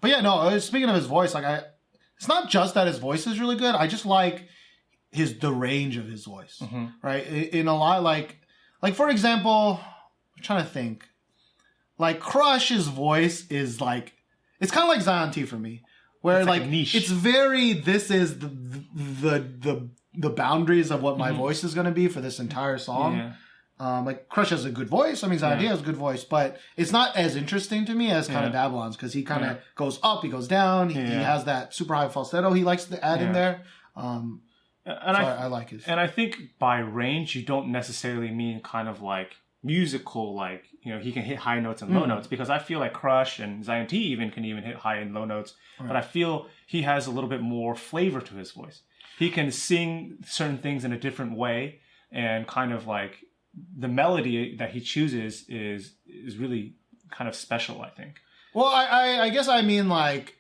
But yeah, no. Speaking of his voice, like it's not just that his voice is really good. I just like the range of his voice, right? In a lot, like for example, I'm trying to think. Like Crush's voice is like it's kind of like Zion T for me, where it's like niche. It's very this is the boundaries of what my voice is going to be for this entire song. Yeah. Like Crush has a good voice. I mean, Zion T has a good voice, but it's not as interesting to me as kind of Babylon's because he kind of goes up, he goes down. He has that super high falsetto he likes to add in there. I like it. And I think by range, you don't necessarily mean kind of like musical, like, you know, he can hit high notes and low notes, because I feel like Crush and Zion T even can hit high and low notes, but I feel he has a little bit more flavor to his voice. He can sing certain things in a different way, and kind of like the melody that he chooses is really kind of special, I think. Well, I guess I mean like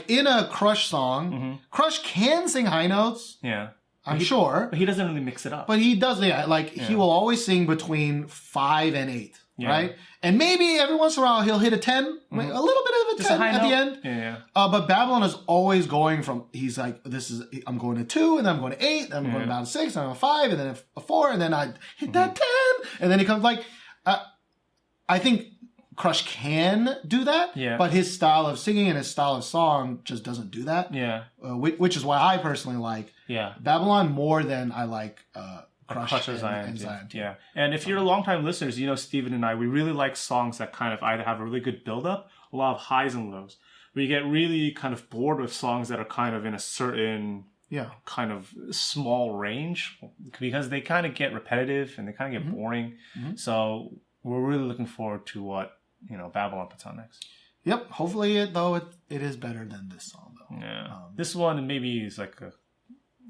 in a Crush song, Crush can sing high notes. Yeah. I'm sure. But he doesn't really mix it up. But he does, he will always sing between 5 and 8, right? And maybe every once in a while he'll hit a 10, a little bit of a 10 at the end. Yeah. But Babylon is always going from, he's like, I'm going to 2, and then I'm going to 8, then I'm going down to 6, and I'm 5, and then a 4, and then I hit that 10. And then he comes like, I think Crush can do that, but his style of singing and his style of song just doesn't do that. Yeah. Which is why I personally like Babylon more than I like Crush and Zion. Yeah. And if you're longtime listeners, you know Steven and I, we really like songs that kind of either have a really good build-up, a lot of highs and lows. We get really kind of bored with songs that are kind of in a certain kind of small range, because they kind of get repetitive and they kind of get boring. So we're really looking forward to what Babylon puts on next. Yep. Hopefully, it is better than this song, though. Yeah. This one maybe is like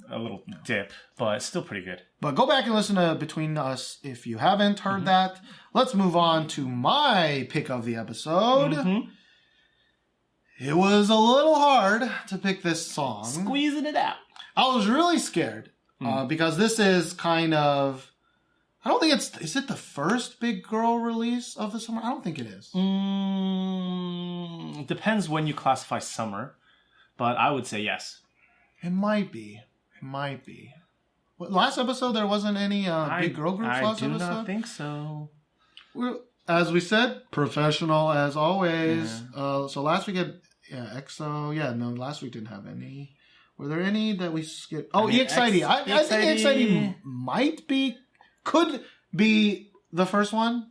a little dip, but it's still pretty good. But go back and listen to Between Us if you haven't heard that. Let's move on to my pick of the episode. It was a little hard to pick this song. Squeezing it out. I was really scared because this is kind of... I don't think is it the first big girl release of the summer? I don't think it is. Depends when you classify summer, but I would say yes. It might be. Last episode, there wasn't any big girl groups last episode? I do not think so. As we said, professional as always. Yeah. So last week had EXO. Yeah, no, last week didn't have any. Were there any that we skipped? Oh, EXID. I think EXID could be the first one,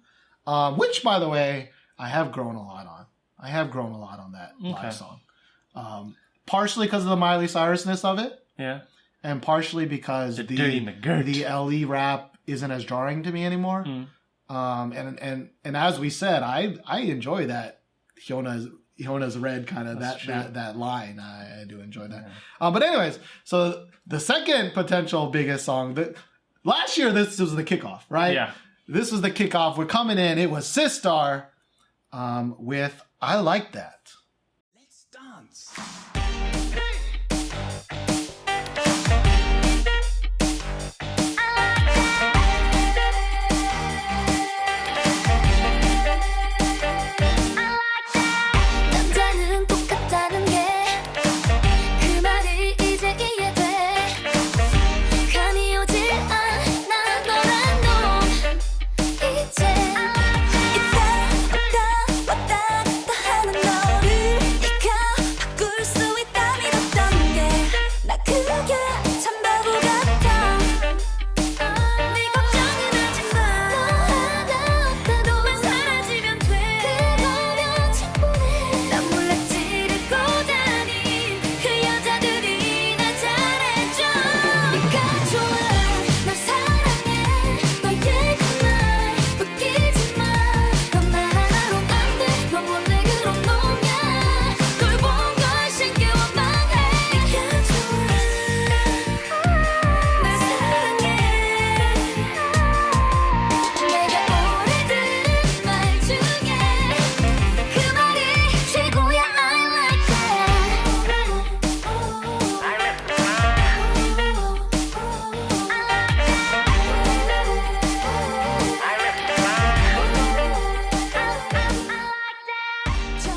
which, by the way, I have grown a lot on that live song. Partially because of the Miley Cyrusness of it. Yeah. And partially because the LE rap isn't as jarring to me anymore. And as we said, I enjoy that Hyona's red kind of that line. I do enjoy that. But anyways, so the second potential biggest song last year, this was the kickoff, right? Yeah. This was the kickoff. We're coming in. It was Sistar with I Like That. Let's dance.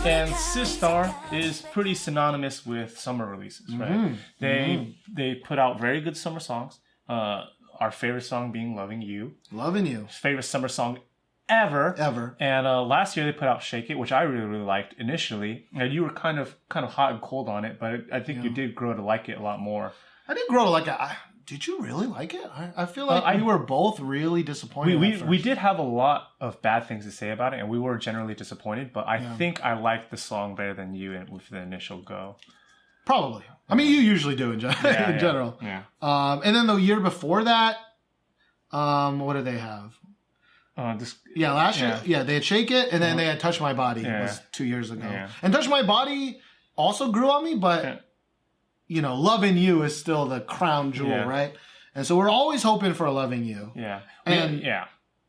And Sistar is pretty synonymous with summer releases, right? They put out very good summer songs. Our favorite song being "Loving You." Loving You. Favorite summer song ever. And last year they put out "Shake It," which I really liked initially. And you were kind of hot and cold on it, but I think you did grow to like it a lot more. I did grow to like it. Did you really like it? I feel like we were both really disappointed. We did have a lot of bad things to say about it, and we were generally disappointed. But I think I liked the song better than you with the initial go. Probably. I mean, you usually do in general. Yeah. And then the year before that, what did they have? Last year. Yeah, they had "Shake It," and then they had "Touch My Body." It was 2 years ago. Yeah. And "Touch My Body" also grew on me, but "Loving You" is still the crown jewel, right? And so we're always hoping for "Loving You." Yeah. And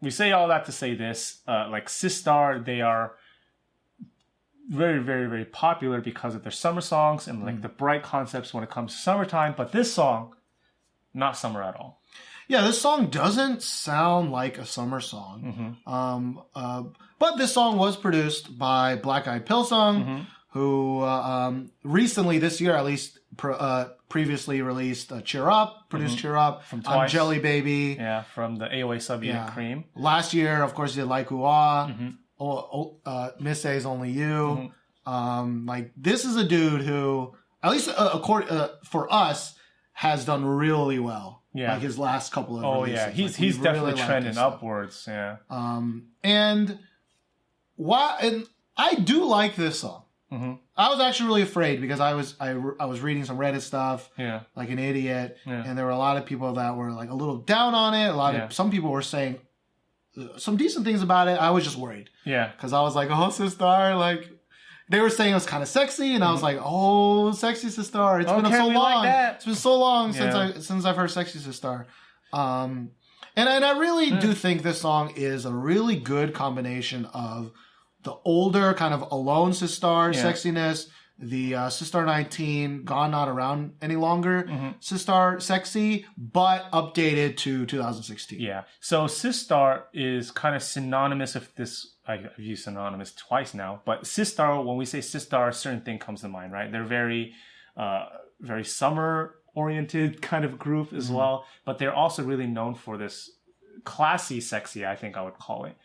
we say all that to say this, like Sistar, they are very, very, very popular because of their summer songs and like the bright concepts when it comes to summertime. But this song, not summer at all. Yeah, this song doesn't sound like a summer song. But this song was produced by Black Eyed Pilsung, who recently, this year at least, previously released Cheer Up, produced Cheer Up, from Twice. Jelly Baby. Yeah, from the AOA sub-unit Cream. Last year, of course, he did Like Ooh Miss A's Only You. Like, this is a dude who, at least for us, has done really well. Yeah. Like his last couple of releases. Yeah, he's definitely trending upwards. Yeah. And I do like this song. I was actually really afraid because I was reading some Reddit stuff, like an idiot, and there were a lot of people that were like a little down on it. Some people were saying some decent things about it. I was just worried, because I was like, oh, Sistar, like they were saying it was kind of sexy, and I was like, oh, sexy Sistar. It's been so long. Like it's been so long since I've heard sexy Sistar. And I really do think this song is a really good combination of the older kind of alone Sistar sexiness, the Sistar 19 gone not around any longer Sistar sexy, but updated to 2016. Yeah. So Sistar is kind of synonymous with this. I've used synonymous twice now, but Sistar, when we say Sistar, a certain thing comes to mind, right? They're very, very summer oriented kind of group as well, but they're also really known for this classy sexy, I think I would call it.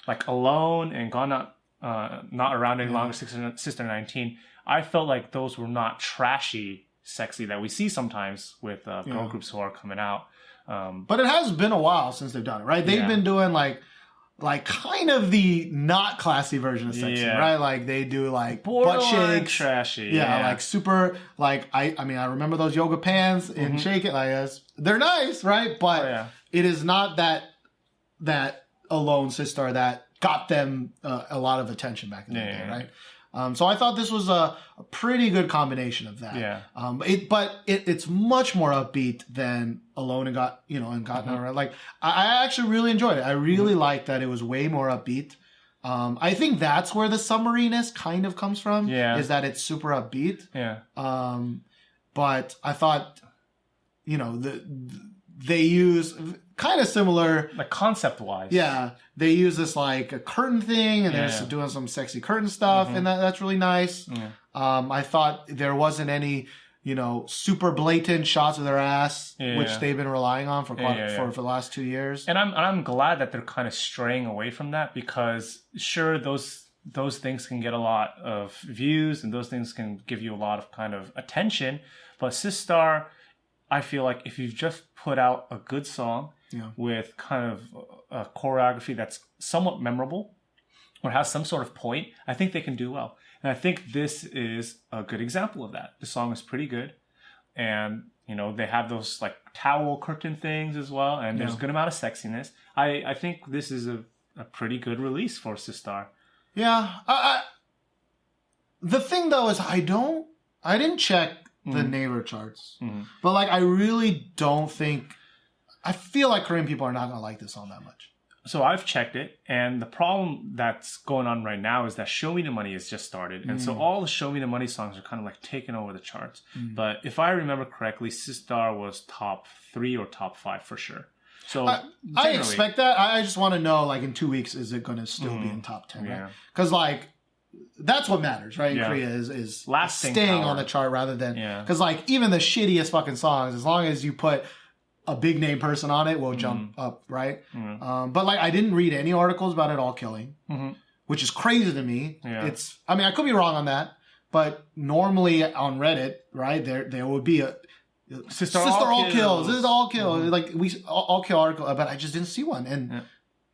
Like Alone and Gone Not Around Any Longer, Sister 19, I felt like those were not trashy sexy that we see sometimes with girl groups who are coming out. But it has been a while since they've done it, right? They've been doing like kind of the not classy version of sexy, right? Like they do like butt shakes, trashy, like super. Like I remember those yoga pants in Shake It. Like they're nice, right? But it is not that alone Sistar that got them a lot of attention back in the day, right? So I thought this was a pretty good combination of that. Yeah. But it's much more upbeat than Alone and Got Not Around. Like I actually really enjoyed it. I really liked that it was way more upbeat. I think that's where the summeriness kind of comes from. Yeah. Is that it's super upbeat. Yeah. But I thought, they use kind of similar, like concept wise. Yeah, they use this like a curtain thing, and they're just doing some sexy curtain stuff, and that's really nice. Yeah. I thought there wasn't any, super blatant shots of their ass, which they've been relying on for the last 2 years. And I'm glad that they're kind of straying away from that, because sure, those things can get a lot of views, and those things can give you a lot of kind of attention. But Sistar, I feel like if you've just put out a good song with kind of a choreography that's somewhat memorable or has some sort of point, I think they can do well. And I think this is a good example of that. The song is pretty good. And, they have those like towel curtain things as well. And there's a good amount of sexiness. I think this is a pretty good release for Sistar. Yeah. The thing though is I didn't check the Naver charts. But like, I really don't think, I feel like Korean people are not going to like this song that much. So I've checked it, and the problem that's going on right now is that Show Me the Money has just started. And so all the Show Me the Money songs are kind of like taking over the charts. But if I remember correctly, Sistar was top 3 or top 5 for sure. So I expect that. I just want to know, like in 2 weeks, is it going to still be in top 10? Right? Because like, that's what matters, right? In Yeah. Korea is Lasting staying power. on the chart rather than Yeah. because like even the shittiest fucking songs, as long as you put a big name person on it, will jump up, right? But like I didn't read any articles about it all killing, which is crazy to me. Yeah. I mean, I could be wrong on that, but normally on Reddit, right, there would be a Sister all kills. This is all kills. Like we all kill article, but I just didn't see one, and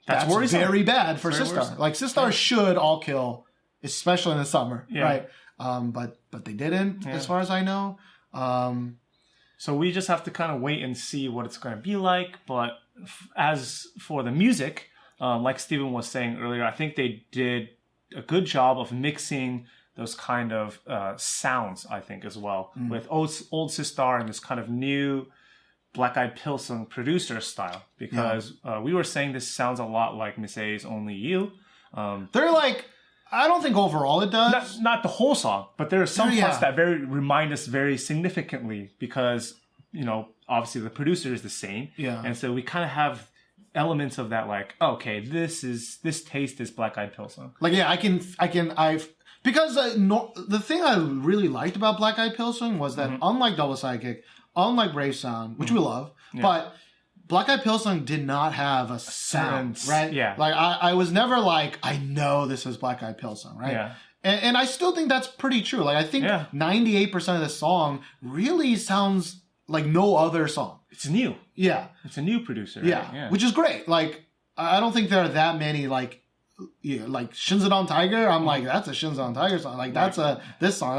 that's very bad for Sistar. Like Sistar should all kill, especially in the summer, right? But they didn't, as far as I know. So we just have to kind of wait and see what it's going to be like. But as for the music, like Steven was saying earlier, I think they did a good job of mixing those kind of sounds, I think, as well, with old Sistar and this kind of new Black Eyed Pilsen producer style. Because we were saying this sounds a lot like Miss A's Only You. They're like, I don't think overall it does. Not the whole song, but there are some parts that remind us very significantly because, you know, obviously the producer is the same. Yeah. And so we kind of have elements of that, like, okay, this taste is Black Eyed Pilsen. Like, yeah, because the thing I really liked about Black Eyed Pilsen was that unlike Double Sidekick, unlike Brave Sound, which we love, but Black Eyed Pilsen did not have a sound, right? Yeah. Like, I was never like, I know this is Black Eyed Pilsen, right? Yeah. And I still think that's pretty true. Like, I think 98% of the song really sounds like no other song. It's new. Yeah. It's a new producer. Right? Yeah. Which is great. Like, I don't think there are that many, like Shinzadong Tiger. I'm like, that's a Shinzadong Tiger song. Like, that's this song,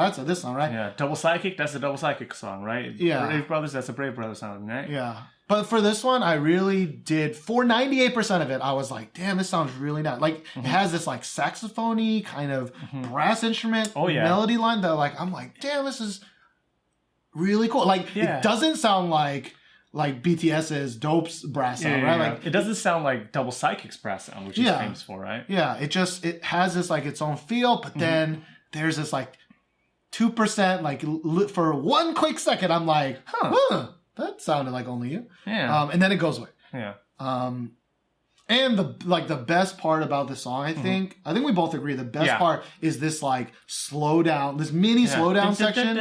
right? Yeah. Double Psychic, that's a Double Psychic song, right? Yeah. Brave Brothers, that's a Brave Brothers song, right? Yeah. But for this one, I really did, for 98% of it, I was like, damn, this sounds really nice. Like, it has this, like, saxophone-y kind of brass instrument melody line that, like, I'm like, damn, this is really cool. Like, it doesn't sound like BTS's Dope's brass sound, right? Like, it doesn't sound like Double Psychic's brass sound, which is famous for, right? Yeah, it has this, like, its own feel, but then there's this, like, 2%, like, for one quick second, I'm like, that sounded like Only You. Yeah. And then it goes away. Yeah. And the best part about the song, I think we both agree, the best part is this, like, slow down, this mini slow down section.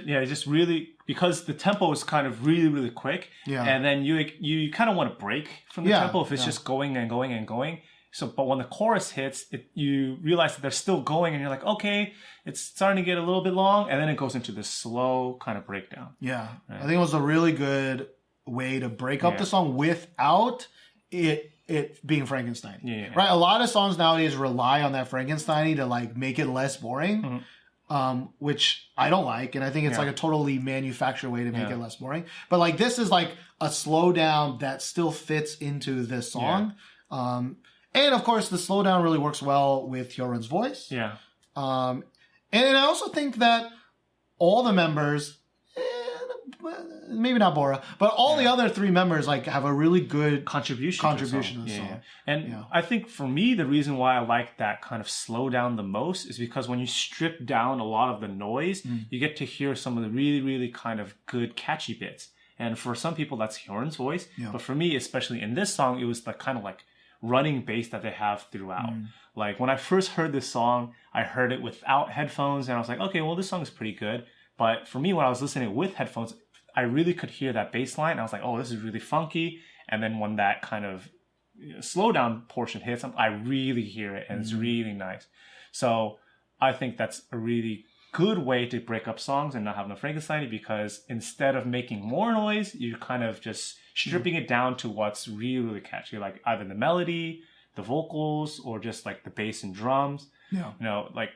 Yeah, it's just really, because the tempo is kind of really, really quick. Yeah. And then you kind of want to break from the tempo if it's just going and going and going. So, but when the chorus hits, you realize that they're still going, and you're like, okay, it's starting to get a little bit long, and then it goes into this slow kind of breakdown. Yeah, right. I think it was a really good way to break up the song without it being Frankenstein. Yeah. Right? A lot of songs nowadays rely on that Frankenstein to, like, make it less boring, which I don't like, and I think it's like a totally manufactured way to make it less boring. But, like, this is like a slowdown that still fits into this song. Yeah. And of course, the slowdown really works well with Hyorin's voice. Yeah. And I also think that all the members, maybe not Bora, but all the other three members, like, have a really good contribution to the song. Yeah. And I think for me, the reason why I like that kind of slowdown the most is because when you strip down a lot of the noise, you get to hear some of the really, really kind of good catchy bits. And for some people, that's Hyorin's voice. Yeah. But for me, especially in this song, it was the kind of like running bass that they have throughout. Like, when I first heard this song, I heard it without headphones, and I was like, okay, well, this song is pretty good. But for me, when I was listening with headphones, I really could hear that bass line. I was like, oh, this is really funky. And then when that kind of slowdown portion hits, I really hear it, and it's really nice. So I think that's a really good way to break up songs and not have no Frankenstein, because instead of making more noise, you're kind of just stripping it down to what's really, really catchy, like either the melody, the vocals, or just like the bass and drums. Yeah. You know, like,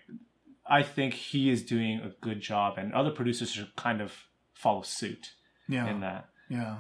I think he is doing a good job, and other producers should kind of follow suit in that. Yeah.